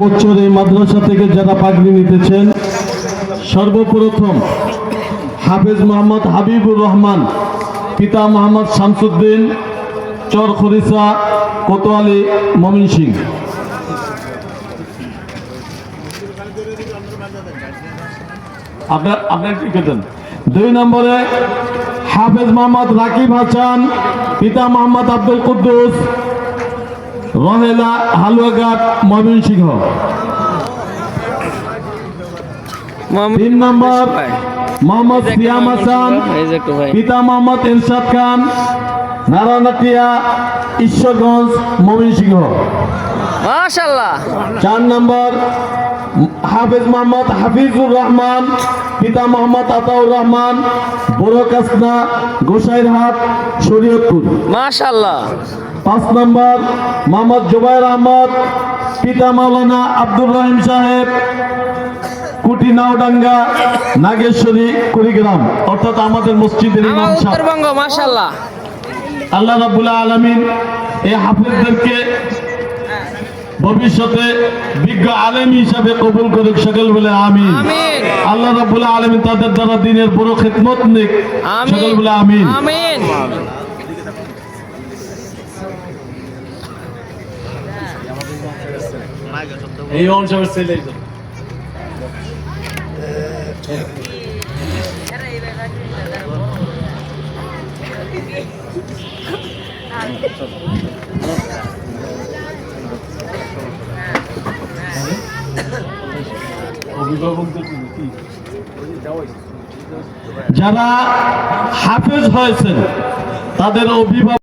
বছর এই মাদ্রাসা থেকে যারা পাগড়ি নিতেছেন, সর্বপ্রথম হাফেজ মোহাম্মদ হাবিবুর রহমান, পিতা মোহাম্মদ শামসুদ্দিন, চর খরিসা, কোতোয়ালি, ময়মনসিংহ। আপনার কি দেন। 2 নম্বরে হাফেজ মোহাম্মদ রাকিব হাসান, পিতা মোহাম্মদ আব্দুল কুদ্দুস, রহেলা, হালুয়াঘাট, ময়মনসিংহ। 3 নম্বর মোহাম্মদ সিয়াম হাসান, পিতা মোহাম্মদ এরশাদ খান, নারায়ণাটিয়া, ঈশ্বরগঞ্জ, ময়মনসিংহ। মাশাআল্লাহ। 4 নম্বর হাফেজ মোহাম্মদ হাফিজুর রহমান, পিতা মোহাম্মদ আতাউর রহমান, বড়কাসনা, গোসাইরহাট, শরীয়তপুর। মাশাআল্লাহ। 5 নম্বর মোহাম্মদ জুবাইর আহমদ, পিতা মাওলানা আব্দুর রহিম সাহেব, কুটি নাওডাঙ্গা, নাগেশ্বরী, কুড়িগ্রাম, অর্থাৎ আমাদের মসজিদের ইমাম সাহেব। উত্তরবঙ্গ। মাশাআল্লাহ। আল্লাহ রাব্বুল আলামিন এই হাফেজদেরকে ভবিষ্যতে বিজ্ঞ আলেম হিসাবে কবুল করুক, সকল বলে আমিন। আমিন। আল্লাহ রাব্বুল আলামিন তাদের দ্বারা দ্বীনের বড় খিদমত নিক, সকল বলে আমিন। আমিন। এই অংশের ছেলে যারা হাফেজ হয়েছেন তাদের অভিভাবক